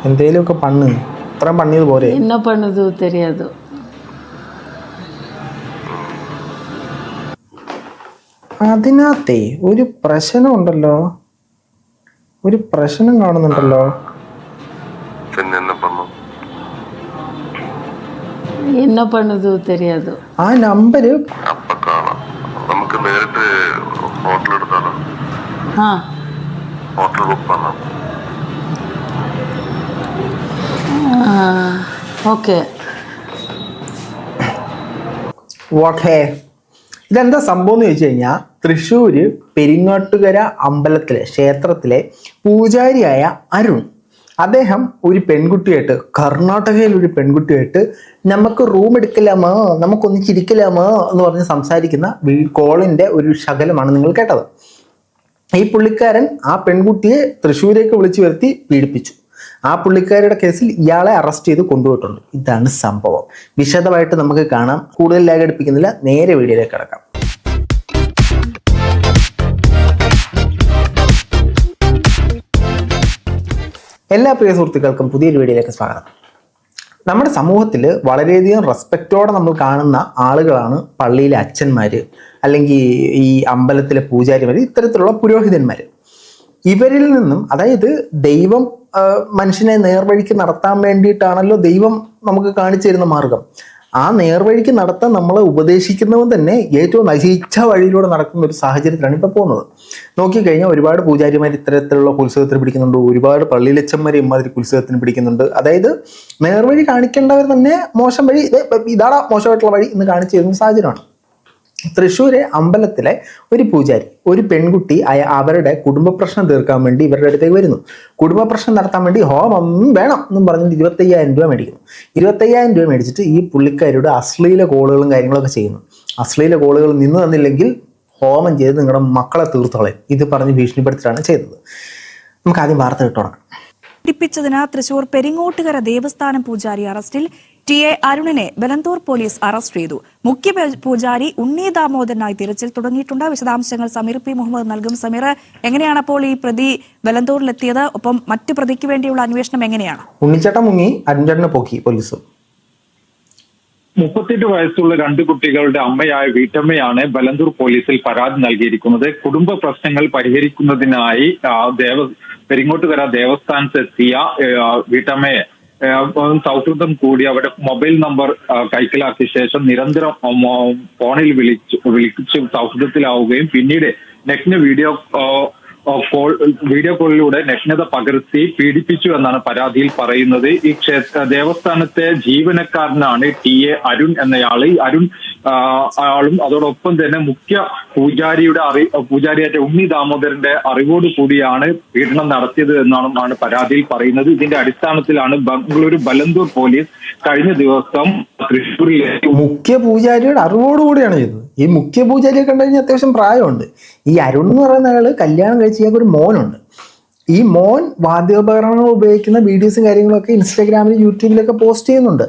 എന്തേലുമൊക്കെ പണ്ണ് ഇത്രയും പണിയത് പോരെ. என்ன பண்ணுது தெரியாது. അതിനകത്തെ ഒരു പ്രശ്നം ഉണ്ടല്ലോ, ഒരു പ്രശ്നം കാണുന്നുണ്ടല്ലോ. என்ன பண்ணுது தெரியாது. ആ നമ്പര് നമുക്ക് നേരിട്ട് ഹോട്ടൽ എടുത്താലോ? ആ ഹോട്ടൽ ബുക്ക് பண்ணാം. Okay okay. ഇതെന്താ സംഭവം എന്ന് ചോദിച്ചു കഴിഞ്ഞാൽ, തൃശ്ശൂര് പെരിങ്ങോട്ടുകര അമ്പലത്തിലെ ക്ഷേത്രത്തിലെ പൂജാരിയായ അരുൺ, അദ്ദേഹം ഒരു പെൺകുട്ടിയായിട്ട്, കർണാടകയിൽ ഒരു പെൺകുട്ടിയായിട്ട് നമുക്ക് റൂം എടുക്കലാമോ, നമുക്കൊന്നിച്ചിരിക്കലാമോ എന്ന് പറഞ്ഞ് സംസാരിക്കുന്ന കോളിൻ്റെ ഒരു ശകലമാണ് നിങ്ങൾ കേട്ടത്. ഈ പുള്ളിക്കാരൻ ആ പെൺകുട്ടിയെ തൃശ്ശൂരേക്ക് വിളിച്ചു വരുത്തി പീഡിപ്പിച്ചു. ആ പുള്ളിക്കാരുടെ കേസിൽ ഇയാളെ അറസ്റ്റ് ചെയ്ത് കൊണ്ടുപോയിട്ടുണ്ട്. ഇതാണ് സംഭവം. വിശദമായിട്ട് നമുക്ക് കാണാം. കൂടുതൽ ലാഗ് അടുപ്പിക്കുന്നില്ല, നേരെ വീഡിയോയിലേക്ക് കിടക്കാം. എല്ലാ പ്രിയ സുഹൃത്തുക്കൾക്കും പുതിയൊരു വീഡിയോയിലേക്ക് സ്വാഗതം. നമ്മുടെ സമൂഹത്തിൽ വളരെയധികം റെസ്പെക്റ്റോടെ നമ്മൾ കാണുന്ന ആളുകളാണ് പള്ളിയിലെ അച്ഛന്മാർ, അല്ലെങ്കിൽ ഈ അമ്പലത്തിലെ പൂജാരിമാർ, ഇത്തരത്തിലുള്ള പുരോഹിതന്മാർ. ഇവരിൽ നിന്നും, അതായത് ദൈവം മനുഷ്യനെ നേർവഴിക്ക് നടത്താൻ വേണ്ടിയിട്ടാണല്ലോ ദൈവം നമുക്ക് കാണിച്ചു തരുന്ന മാർഗം. ആ നേർവഴിക്ക് നടത്താൻ നമ്മളെ ഉപദേശിക്കുന്നവൻ തന്നെ ഏറ്റവും നശിച്ച വഴിയിലൂടെ നടക്കുന്ന ഒരു സാഹചര്യത്തിലാണ് ഇപ്പോൾ പോകുന്നത്. നോക്കിക്കഴിഞ്ഞാൽ ഒരുപാട് പൂജാരിമാർ ഇത്തരത്തിലുള്ള കുത്സവത്തിന് പിടിക്കുന്നുണ്ട്, ഒരുപാട് പള്ളിയിലച്ചന്മാർ ഇമാതിരി കുത്സവത്തിന് പിടിക്കുന്നുണ്ട്. അതായത് നേർവഴി കാണിക്കേണ്ടവർ തന്നെ മോശം വഴി, ഇതാണ് മോശമായിട്ടുള്ള വഴി എന്ന് കാണിച്ചു തരുന്ന സാഹചര്യമാണ്. തൃശ്ശൂര് അമ്പലത്തിലെ ഒരു പൂജാരി, ഒരു പെൺകുട്ടി അവരുടെ കുടുംബ പ്രശ്നം തീർക്കാൻ വേണ്ടി ഇവരുടെ അടുത്തേക്ക് വരുന്നു. കുടുംബ പ്രശ്നം നടത്താൻ വേണ്ടി ഹോമം വേണം എന്നും പറഞ്ഞിട്ട് 25,000 രൂപ മേടിക്കുന്നു. 25,000 രൂപ മേടിച്ചിട്ട് ഈ പുള്ളിക്കാരുടെ അശ്ലീല കോളുകളും കാര്യങ്ങളൊക്കെ ചെയ്യുന്നു. അശ്ലീല കോളുകൾ നിന്ന് തന്നില്ലെങ്കിൽ ഹോമം ചെയ്ത് നിങ്ങളുടെ മക്കളെ തീർത്തോളയും ഇത് പറഞ്ഞ് ഭീഷണിപ്പെടുത്തിയിട്ടാണ് ചെയ്തത്. നമുക്ക് ആദ്യം വാർത്ത കിട്ടുടങ്ങാം. പീഡിപ്പിച്ചതിന് തൃശൂർ പെരിങ്ങോട്ടുകര ദേവസ്ഥാനം പൂജാരി അറസ്റ്റിൽ. ടി.എ. അരുണിനെ വെലന്തൂർ പോലീസ് അറസ്റ്റ് ചെയ്തു. മുഖ്യ പൂജാരി ഉണ്ണി ദാമോദരനായി തിരച്ചിൽ തുടങ്ങിയിട്ടുണ്ട്. വിശദാംശങ്ങൾ സമീർ പി മുഹമ്മദ് നൽകും. സമീർ, എങ്ങനെയാണ് അപ്പോൾ ഈ പ്രതി വെലന്തൂരിലെത്തിയത്? ഒപ്പം മറ്റു പ്രതിക്ക് വേണ്ടിയുള്ള അന്വേഷണം എങ്ങനെയാണ്? ഉണ്ണിച്ചേട്ടൻ മുങ്ങി, അരുൺചേട്ടനെ പോക്കി പോലീസ്. 38 വയസ്സുള്ള 2 കുട്ടികളുടെ അമ്മയായ വീട്ടമ്മയാണ് വെലന്തൂർ പോലീസിൽ പരാതി നൽകിയിരിക്കുന്നത്. കുടുംബ പ്രശ്നങ്ങൾ പരിഹരിക്കുന്നതിനായി പെരിങ്ങോട്ടുകര ദേവസ്ഥാനത്തെത്തിയ വീട്ടമ്മയെ സൗഹൃദം കൂടി അവരുടെ മൊബൈൽ നമ്പർ കൈക്കലാക്കിയ ശേഷം നിരന്തരം ഫോണിൽ വിളിച്ച് സൗഹൃദത്തിലാവുകയും പിന്നീട് നെറ്റിന് വീഡിയോ കോളിലൂടെ നഗ്നത പകർത്തി പീഡിപ്പിച്ചു എന്നാണ് പരാതിയിൽ പറയുന്നത്. ഈ ദേവസ്ഥാനത്തെ ജീവനക്കാരനാണ് ടി.എ. അരുൺ എന്നയാള്. അരുൺ ആളും അതോടൊപ്പം തന്നെ മുഖ്യ പൂജാരിയായ ഉണ്ണി ദാമോദരന്റെ അറിവോട് കൂടിയാണ് പീഡനം നടത്തിയത് എന്നാണ് പരാതിയിൽ പറയുന്നത്. ഇതിന്റെ അടിസ്ഥാനത്തിലാണ് ബംഗളൂരു വെലന്തൂർ പോലീസ് കഴിഞ്ഞ ദിവസം തൃശ്ശൂരിലെ മുഖ്യ പൂജാരിയുടെ അറിവോടുകൂടിയാണ് ചെയ്തത്. ഈ മുഖ്യ പൂജാരിയെ കണ്ടു കഴിഞ്ഞാൽ അത്യാവശ്യം പ്രായമുണ്ട്. ഈ അരുൺ എന്ന് പറയുന്ന ആള് കല്യാണം കഴിച്ച് ഒരു മോനുണ്ട്. ഈ മോൻ വാദ്യോപകരണങ്ങൾ ഉപയോഗിക്കുന്ന വീഡിയോസും കാര്യങ്ങളൊക്കെ ഇൻസ്റ്റാഗ്രാമിൽ യൂട്യൂബിലൊക്കെ പോസ്റ്റ് ചെയ്യുന്നുണ്ട്.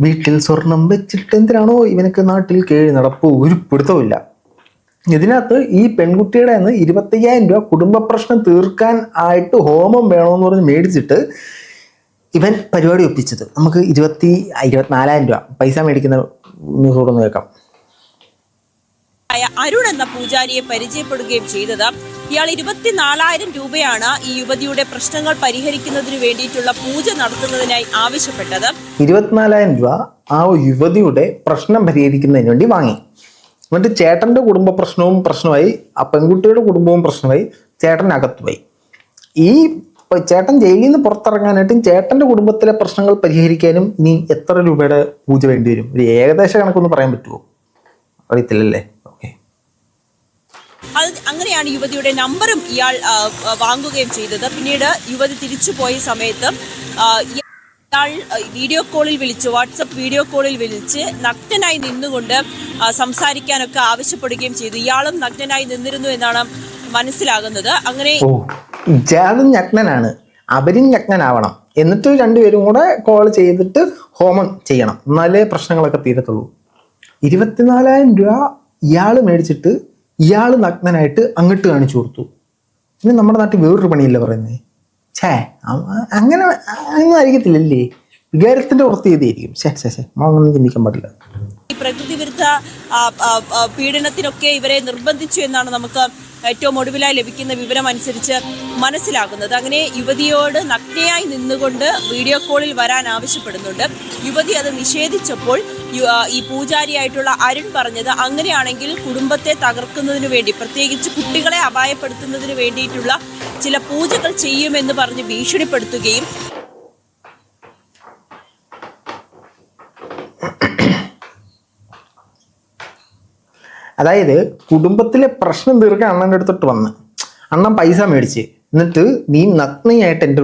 വീട്ടിൽ സ്വർണം വെച്ചിട്ട് എന്തിനാണോ ഇവനൊക്കെ നാട്ടിൽ കേഴി നടപ്പ്, ഒരു പിടുത്തമില്ല. ഇതിനകത്ത് ഈ പെൺകുട്ടിയുടെ 25,000 രൂപ കുടുംബ പ്രശ്നം തീർക്കാൻ ആയിട്ട് ഹോമം വേണമെന്ന് പറഞ്ഞ് മേടിച്ചിട്ട് ഇവൻ പരിപാടി ഒപ്പിച്ചത്. നമുക്ക് 24,000 രൂപ പൈസ മേടിക്കുന്ന ന്യൂസ് കൂടെ കേൾക്കാം. അരുൺ എന്ന പൂജാരിയെ പരിചയപ്പെടുകയും ചെയ്തത്. ഇയാൾ 24,000 രൂപയാണ് ഈ യുവതിയുടെ പ്രശ്നങ്ങൾ പരിഹരിക്കുന്നതിന് വേണ്ടിയിട്ടുള്ള പൂജ നടത്തുന്നതിനായി ആവശ്യപ്പെട്ടത്. 24,000 രൂപ ആ യുവതിയുടെ പ്രശ്നം പരിഹരിക്കുന്നതിന് വേണ്ടി വാങ്ങി. എന്നിട്ട് ചേട്ടന്റെ കുടുംബ പ്രശ്നമായി, ആ പെൺകുട്ടിയുടെ കുടുംബവും പ്രശ്നമായി, ചേട്ടനകത്തുപോയി. ഈ ചേട്ടൻ ജയിലിൽ നിന്ന് പുറത്തിറങ്ങാനായിട്ടും ചേട്ടന്റെ കുടുംബത്തിലെ പ്രശ്നങ്ങൾ പരിഹരിക്കാനും ഇനി എത്ര രൂപയുടെ പൂജ വേണ്ടി വരും? ഒരു ഏകദേശ കണക്കൊന്ന് പറയാൻ പറ്റുമോ? അറിയത്തില്ലല്ലേ. അങ്ങനെയാണ് യുവതിയുടെ നമ്പറും ഇയാൾ വാങ്ങുകയും ചെയ്തത്. പിന്നീട് യുവതി തിരിച്ചു പോയ സമയത്ത് ഇയാൾ വീഡിയോ കോളിൽ വിളിച്ച്, വാട്സപ്പ് വീഡിയോ കോളിൽ വിളിച്ച് നഗ്നനായി നിന്നുകൊണ്ട് സംസാരിക്കാനൊക്കെ ആവശ്യപ്പെടുകയും ചെയ്തു. ഇയാളും നഗ്നനായി നിന്നിരുന്നു എന്നാണ് മനസ്സിലാകുന്നത്. അങ്ങനെ ഇയാളും നഗ്നനാണ്, അവരും നഗ്നനാവണം, എന്നിട്ട് രണ്ടുപേരും കൂടെ കോൾ ചെയ്തിട്ട് ഹോമം ചെയ്യണം, എന്നാലേ പ്രശ്നങ്ങളൊക്കെ തീരത്തുള്ളൂ. 24,000 രൂപ ഇയാൾ മേടിച്ചിട്ട് ഇയാൾ നഗ്നനായിട്ട് അങ്ങോട്ട് കാണിച്ചു കൊടുത്തു. പിന്നെ നമ്മുടെ നാട്ടിൽ വേറൊരു പണിയില്ല പറയുന്നത്, ഛേ അങ്ങനെ ഒന്നും ആയിരിക്കത്തില്ലല്ലേ, വികാരത്തിന്റെ പുറത്ത് ചെയ്തിരിക്കും. നമ്മളൊന്നും ചിന്തിക്കാൻ പാടില്ല. ഈ പ്രകൃതി വിരുദ്ധ പീഡനത്തിനൊക്കെ ഇവരെ നിർബന്ധിച്ചു എന്നാണ് നമുക്ക് ഏറ്റവും ഒടുവിലായി ലഭിക്കുന്ന വിവരം അനുസരിച്ച് മനസ്സിലാകുന്നത്. അങ്ങനെ യുവതിയോട് നഗ്നയായി നിന്നുകൊണ്ട് വീഡിയോ കോളിൽ വരാൻ ആവശ്യപ്പെടുന്നുണ്ട്. യുവതി അത് നിഷേധിച്ചപ്പോൾ ഈ പൂജാരിയായിട്ടുള്ള അരുൺ പറഞ്ഞത് അങ്ങനെയാണെങ്കിൽ കുടുംബത്തെ തകർക്കുന്നതിന് വേണ്ടി, പ്രത്യേകിച്ച് കുട്ടികളെ അപായപ്പെടുത്തുന്നതിന് വേണ്ടിയിട്ടുള്ള ചില പൂജകൾ ചെയ്യുമെന്ന് പറഞ്ഞ് ഭീഷണിപ്പെടുത്തുകയും അതായത് കുടുംബത്തിലെ പ്രശ്നം തീർക്കാൻ അണ്ണൻ്റെ അടുത്തോട്ട് വന്ന് അണ്ണൻ പൈസ മേടിച്ച്, എന്നിട്ട് നീ നഗ്നയായിട്ട് എൻ്റെ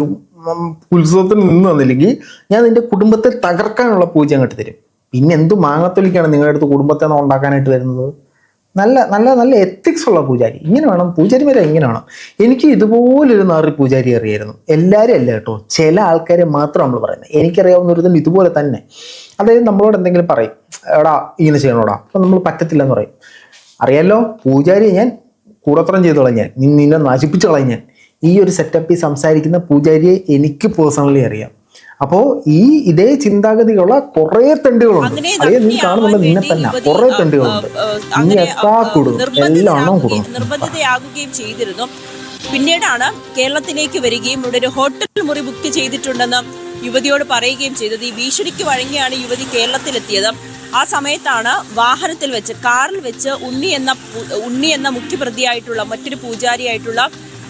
ഉത്സവത്തിന് നിന്ന് വന്നില്ലെങ്കിൽ ഞാൻ നിന്റെ കുടുംബത്തെ തകർക്കാനുള്ള പൂജ അങ്ങോട്ട് തരും. പിന്നെ എന്തു മാങ്ങത്തൊലിക്കാണ് നിങ്ങളുടെ അടുത്ത് കുടുംബത്തെ ഉണ്ടാക്കാനായിട്ട് വരുന്നത്? നല്ല നല്ല നല്ല എത്തിക്സ് ഉള്ള പൂജാരി. ഇങ്ങനെ വേണം പൂജാരിമാരെ, ഇങ്ങനെ വേണം. എനിക്ക് ഇതുപോലൊരു നാറി പൂജാരി അറിയായിരുന്നു. എല്ലാവരും അല്ല കേട്ടോ, ചില ആൾക്കാരെ മാത്രം നമ്മൾ പറയുന്നത്. എനിക്കറിയാവുന്ന ഒരു ഇതുപോലെ തന്നെ. അതായത് നമ്മളോട് എന്തെങ്കിലും പറയും, എടാ ഇങ്ങനെ ചെയ്യണോടാ, അപ്പം നമ്മൾ പറ്റത്തില്ലെന്ന് പറയും. അറിയാലോ, പൂജാരി ഞാൻ കൂടത്രം ചെയ്ത് കളഞ്ഞാൽ, നിന്നെ നശിപ്പിച്ച് കളഞ്ഞാൽ. ഈ ഒരു സെറ്റപ്പിൽ സംസാരിക്കുന്ന പൂജാരിയെ എനിക്ക് പേഴ്സണലി അറിയാം. അപ്പോൾ ഇതേ ചിന്താഗതികളുള്ള കുറേ തെണ്ടുകളുണ്ട്. അറിയാം, നീ കാണുന്നുള്ള നിന്നെ തന്നെ കുറേ തെണ്ടുകളുണ്ട്. നീ എത്താ കൊടുക്കും, എല്ലാം കൊടുക്കും. നിർബന്ധിതയാകുകയും ചെയ്തിരുന്നു. പിന്നീടാണ് കേരളത്തിലേക്ക് വരികയും ഇവിടെ ഒരു ഹോട്ടൽ മുറി ബുക്ക് ചെയ്തിട്ടുണ്ടെന്ന് യുവതിയോട് പറയുകയും ചെയ്തത്. ഈ ഭീഷണിക്ക് വഴങ്ങിയാണ് യുവതി കേരളത്തിലെത്തിയത്. ആ സമയത്താണ് വാഹനത്തിൽ വെച്ച്, കാറിൽ വെച്ച് ഉണ്ണി എന്ന മുഖ്യപ്രതിയായിട്ടുള്ള മറ്റൊരു പൂജാരിയായിട്ടുള്ള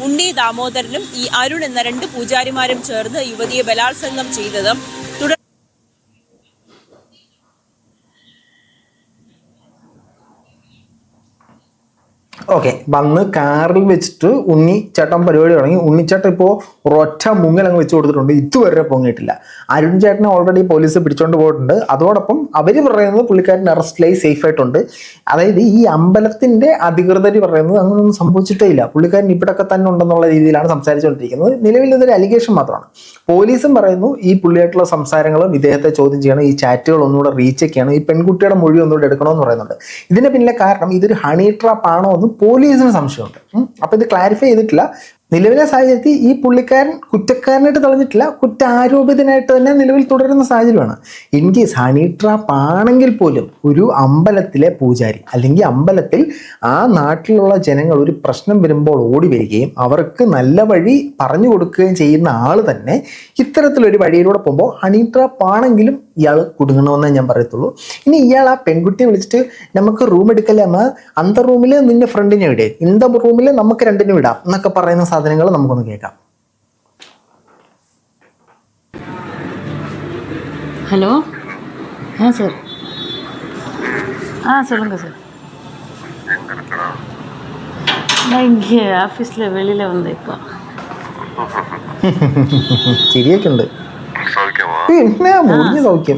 ഉണ്ണി ദാമോദരനും ഈ അരുൺ എന്ന 2 പൂജാരിമാരും ചേർന്ന് യുവതിയെ ബലാത്സംഗം ചെയ്തത്. ഓക്കെ, വന്ന് കാറിൽ വെച്ചിട്ട് ഉണ്ണിച്ചേട്ടൻ പരിപാടി തുടങ്ങി. ഉണ്ണിച്ചേട്ടൻ ഇപ്പോൾ ഒരൊറ്റ മുങ്ങൽ അങ്ങ് വെച്ച് കൊടുത്തിട്ടുണ്ട്, ഇതുവരെ പൊങ്ങിയിട്ടില്ല. അരുൺ ചേട്ടനെ ഓൾറെഡി പോലീസ് പിടിച്ചോണ്ട് പോയിട്ടുണ്ട്. അതോടൊപ്പം അവർ പറയുന്നത് പുള്ളിക്കാരൻ അറസ്റ്റിലായി സേഫ് ആയിട്ടുണ്ട്. അതായത് ഈ അമ്പലത്തിന്റെ അധികൃതർ പറയുന്നത് അങ്ങനെയൊന്നും സംഭവിച്ചിട്ടേ ഇല്ല, പുള്ളിക്കാരൻ ഇവിടെയൊക്കെ തന്നെ ഉണ്ടെന്നുള്ള രീതിയിലാണ് സംസാരിച്ചുകൊണ്ടിരിക്കുന്നത്. നിലവിൽ ഇതൊരു അലിഗേഷൻ മാത്രമാണ്. പോലീസും പറയുന്നു ഈ പുള്ളിയായിട്ടുള്ള സംസാരങ്ങളും ഇദ്ദേഹത്തെ ചോദ്യം ചെയ്യണം, ഈ ചാറ്റുകൾ ഒന്നുകൂടെ റീചെക്ക് ചെയ്യണം, ഈ പെൺകുട്ടിയുടെ മൊഴി ഒന്നുകൂടെ എടുക്കണമെന്ന് പറയുന്നുണ്ട്. ഇതിന് പിന്നിലെ കാരണം ഇതൊരു ഹണി ട്രാപ്പ് ആണോ എന്ന് പോലീസിന് സംശയമുണ്ട്. അപ്പൊ ഇത് ക്ലാരിഫൈ ചെയ്തിട്ടില്ല. നിലവിലെ സാഹചര്യത്തിൽ ഈ പുള്ളിക്കാരൻ കുറ്റക്കാരനായിട്ട് തെളിഞ്ഞിട്ടില്ല, കുറ്റാരോപിതനായിട്ട് തന്നെ നിലവിൽ തുടരുന്ന സാഹചര്യമാണ്. ഇൻ കേസ് ഹണി ട്രാപ്പ് ആണെങ്കിൽ പോലും ഒരു അമ്പലത്തിലെ പൂജാരി അല്ലെങ്കിൽ അമ്പലത്തിൽ ആ നാട്ടിലുള്ള ജനങ്ങൾ ഒരു പ്രശ്നം വരുമ്പോൾ ഓടി വരികയും അവർക്ക് നല്ല വഴി പറഞ്ഞു കൊടുക്കുകയും ചെയ്യുന്ന ആൾ തന്നെ ഇത്തരത്തിലൊരു വഴിയിലൂടെ പോകുമ്പോൾ ഹണി ട്രാപ്പ് ആണെങ്കിലും ഇയാൾ കുടുങ്ങണമെന്നേ ഞാൻ പറയത്തുള്ളൂ. ഇനി ഇയാൾ ആ പെൺകുട്ടിയെ വിളിച്ചിട്ട് നമുക്ക് റൂം എടുക്കലാമ, അന്ത റൂമിൽ നിന്റെ ഫ്രണ്ടിനെ വിടേ, ഇന്ത റൂമിൽ നമുക്ക് 2 വിടാം എന്നൊക്കെ പറയുന്ന സാധനങ്ങൾ നമുക്കൊന്ന് കേൾക്കാം. Hello sir. சொல்லுங்க சார். நான் இங்கே ஆஃபீஸில் வெளியில் வந்தேன் இப்போ. ശരിയൊക്കെ ഉണ്ട്. പിന്നെ മുറിഞ്ഞ സൗഖ്യം.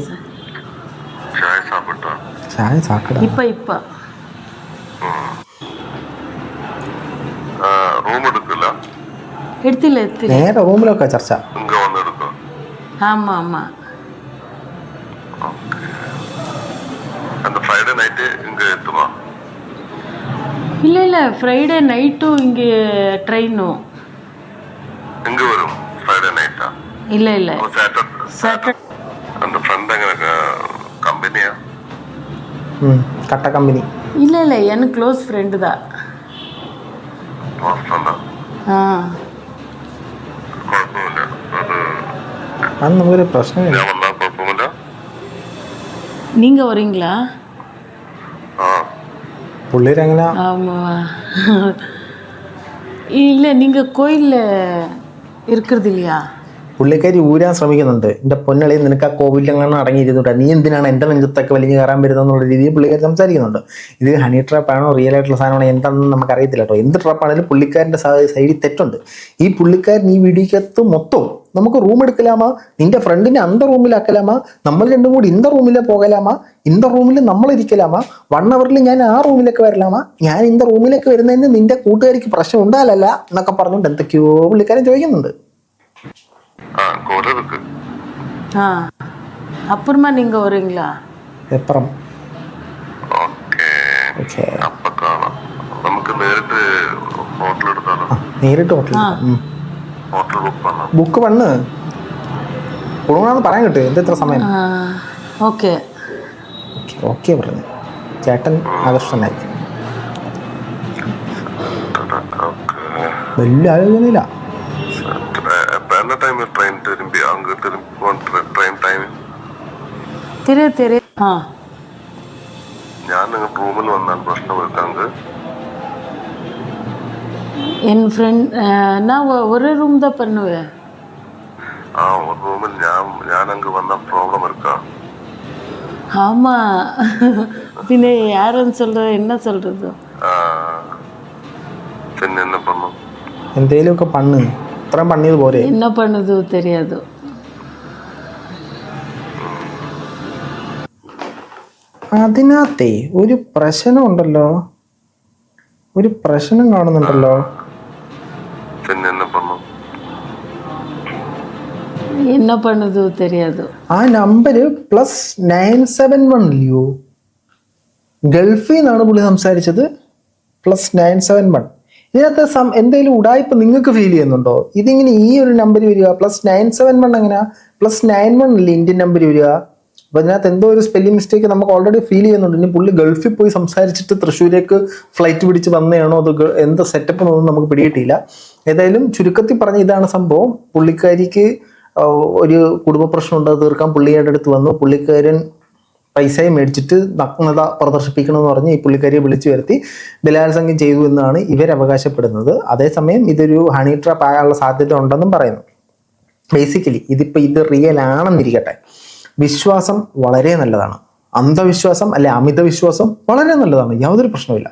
ചായ സാക്കട. இப்போ எடுத்தில்ல നേരെ റൂമിലൊക്കെ ചർച്ച. ஆமாம் ஆமாம். இல்லை ஃப்ரைடே நைட்டும் இங்கே ட்ரெயினும். இல்லை சாட்டர்டே. കട്ട കമ്പനി. இல்லை எனக்கு க்ளோஸ் ஃப்ரெண்டு தான். അത് നമുക്കൊരു പ്രശ്നമില്ല. நீங்கள் வரீங்களா? പുള്ളിരെങ്ങനെ? ஆமாம். இல்லை நீங்கள் கோயிலில் இருக்கிறது இல்லையா? പുള്ളിക്കാരി ഊരാൻ ശ്രമിക്കുന്നുണ്ട്. എൻ്റെ പൊന്നളി, നിനക്ക് ആ കോവിലെങ്ങനെ അടങ്ങിയിരുന്നുണ്ട്, നീ എന്തിനാണ് എൻ്റെ നെഞ്ചത്തൊക്കെ വലിഞ്ഞ് കയറാൻ വരുന്നതെന്നുള്ള രീതിയിൽ പുള്ളിക്കാരി സംസാരിക്കുന്നുണ്ട്. ഇത് ഹണി ട്രാപ്പാണോ റിയൽ ആയിട്ടുള്ള സാധനമാണോ എന്താണെന്ന് നമുക്കറിയത്തില്ല കേട്ടോ. എന്ത് ട്രാപ്പാണെങ്കിലും പുള്ളിക്കാരൻ്റെ സൈഡിൽ തെറ്റുണ്ട്. ഈ പുള്ളിക്കാരൻ ഈ വീഡിയോക്കകത്ത് മൊത്തം നമുക്ക് റൂം എടുക്കലാമാ, നിന്റെ ഫ്രണ്ടിനെ അന്ത റൂമിലാക്കലാമാ, നമ്മൾ 2 കൂടി ഇന്ത റൂമിൽ പോകലാമാ, ഇന്ത റൂമിൽ നമ്മൾ ഇരിക്കലാമാ, 1 അവറിൽ ഞാൻ ആ റൂമിലേക്ക് വരലാമാ, ഞാൻ ഇന്ത റൂമിലേക്ക് വരുന്നതിന് നിന്റെ കൂട്ടുകാരിക്ക് പ്രശ്നം ഉണ്ടാകലല്ല എന്നൊക്കെ പറഞ്ഞുകൊണ്ട് എന്തൊക്കെയോ പുള്ളിക്കാരൻ ചോദിക്കുന്നുണ്ട്. அப்புறமா நீங்க வரீங்களா? എപ്പറം? നമുക്ക് നേരിട്ട് ഹോട്ടൽ എടുത്താലോ? നേരിട്ട് ഹോട്ടൽ. ഹോട്ടൽ ബുക്ക് പണം. ബുക്ക് പണ്ണ് കൊടുക്കണമെന്ന് പറയാൻ കിട്ടും. എന്തെത്ര സമയം? ഓക്കെ ഓക്കെ പറഞ്ഞു. ചേട്ടൻ ആകർഷനായി. വലിയ ആലോചനയില്ല. என்ன டைம் ட்ரெயின் திரும்பி அங்க திரும்பி ட்ரெயின் டைம் தெரியும் ഞാൻ നിങ്ങൾ റൂമിൽ വന്നാൽ പ്രശ്നം വെക്കാങ്ക. என் ஃப்ரெண்ட் நான் ஒரு ரூம் தான் பண்ணுவேன். ഒരു റൂമിൽ ഞാൻ അങ്ങ് വന്ന പ്രോബ്ലം இருக்கா? ஆமா பின்ன யாருன்னு சொல்றது, என்ன சொல்றது? പിന്നെ என்ன பண்ணும்? എന്തേലുമൊക്കെ പണ്ണ്. ഇത്രയും പണിയത് പോരെ? என்ன பண்ணுது தெரியாது. അതിനകത്തെ ഒരു പ്രശ്നമുണ്ടല്ലോ, ഒരു പ്രശ്നം കാണുന്നുണ്ടല്ലോ. പിന്നെ என்ன பண்ணும்? என்ன பண்ணுது தெரியாது. ആ നമ്പര് +971 ഇല്ലയോ? ഗൾഫിൽ നിന്നാണ് പുള്ളി സംസാരിച്ചത്. +971. ഇതിനകത്ത് എന്തെങ്കിലും ഉടായ്പ നിങ്ങൾക്ക് ഫീൽ ചെയ്യുന്നുണ്ടോ? ഇതിങ്ങനെ ഈ ഒരു നമ്പർ വരിക +971 എങ്ങനെയാ? +91 അല്ലേ ഇന്ത്യൻ നമ്പർ വരിക? അപ്പൊ ഇതിനകത്ത് എന്തോ ഒരു സ്പെല്ലിംഗ് മിസ്റ്റേക്ക് നമുക്ക് ഓൾറെഡി ഫീൽ ചെയ്യുന്നുണ്ട്. ഇനി പുള്ളി ഗൾഫിൽ പോയി സംസാരിച്ചിട്ട് തൃശ്ശൂരേക്ക് ഫ്ലൈറ്റ് പിടിച്ച് വന്നതാണോ, അത് എന്ത് സെറ്റപ്പ് എന്നൊന്നും നമുക്ക് പിടികിട്ടിയില്ല. ഏതായാലും ചുരുക്കത്തിൽ പറഞ്ഞ ഇതാണ് സംഭവം. പുള്ളിക്കാരിക്ക് ഒരു കുടുംബ പ്രശ്നം ഉണ്ട്, അത് തീർക്കാൻ പുള്ളിയുടെ അടുത്ത് വന്നു. പുള്ളിക്കാരൻ പൈസയും മേടിച്ചിട്ട് നഗ്നത പ്രദർശിപ്പിക്കണമെന്ന് പറഞ്ഞ് ഈ പുള്ളിക്കാരിയെ വിളിച്ചു വരുത്തി ബലാത്സംഗം ചെയ്തു എന്നാണ് ഇവർ അവകാശപ്പെടുന്നത്. അതേസമയം ഇതൊരു ഹണി ട്രാപ്പ് ആകാനുള്ള സാധ്യത ഉണ്ടെന്നും പറയുന്നു. ബേസിക്കലി ഇത് റിയൽ ആണെന്നിരിക്കട്ടെ, വിശ്വാസം വളരെ നല്ലതാണ്. അന്ധവിശ്വാസം അല്ലെ അമിത വിശ്വാസം വളരെ നല്ലതാണ്, യാതൊരു പ്രശ്നമില്ല.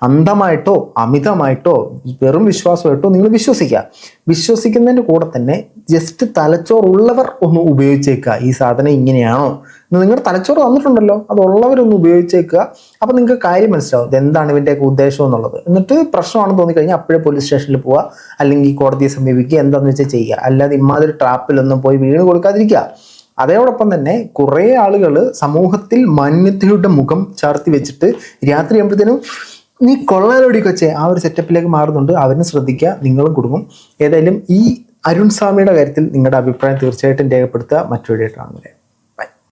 അന്ധമായിട്ടോ അമിതമായിട്ടോ വെറും വിശ്വാസമായിട്ടോ നിങ്ങൾ വിശ്വസിക്കുക. വിശ്വസിക്കുന്നതിൻ്റെ കൂടെ തന്നെ ജസ്റ്റ് തലച്ചോറുള്ളവർ ഒന്ന് ഉപയോഗിച്ചേക്കുക. ഈ സാധനം ഇങ്ങനെയാണോ എന്ന് നിങ്ങളുടെ തലച്ചോറ് തന്നിട്ടുണ്ടല്ലോ, അതുള്ളവരൊന്ന് ഉപയോഗിച്ചേക്കുക. അപ്പം നിങ്ങൾക്ക് കാര്യം മനസ്സിലാവും എന്താണ് ഇവൻ്റെയൊക്കെ ഉദ്ദേശം എന്നുള്ളത്. എന്നിട്ട് പ്രശ്നമാണെന്ന് തോന്നിക്കഴിഞ്ഞാൽ അപ്പോഴേ പോലീസ് സ്റ്റേഷനിൽ പോവുക, അല്ലെങ്കിൽ കോടതിയെ സമീപിക്കുക, എന്താണെന്ന് വെച്ചാൽ ചെയ്യുക. അല്ലാതെ ഇമാതിരി ട്രാപ്പിലൊന്നും പോയി വീണ് കൊടുക്കാതിരിക്കുക. അതോടൊപ്പം തന്നെ കുറേ ആളുകൾ സമൂഹത്തിൽ മാന്യതയുടെ മുഖം ചാർത്തി വെച്ചിട്ട് രാത്രി ആകുമ്പോഴത്തേനും നീ കൊള്ളാലോടി കൊച്ചേ ആ ഒരു സെറ്റപ്പിലേക്ക് മാറുന്നുണ്ട്. അവരിന് ശ്രദ്ധിക്കുക, നിങ്ങളും കുടുങ്ങും. ഏതായാലും ഈ അരുൺ സ്വാമിയുടെ കാര്യത്തിൽ നിങ്ങളുടെ അഭിപ്രായം തീർച്ചയായിട്ടും രേഖപ്പെടുത്തുക. മറ്റൊരു വീഡിയോ കാണുന്നത്.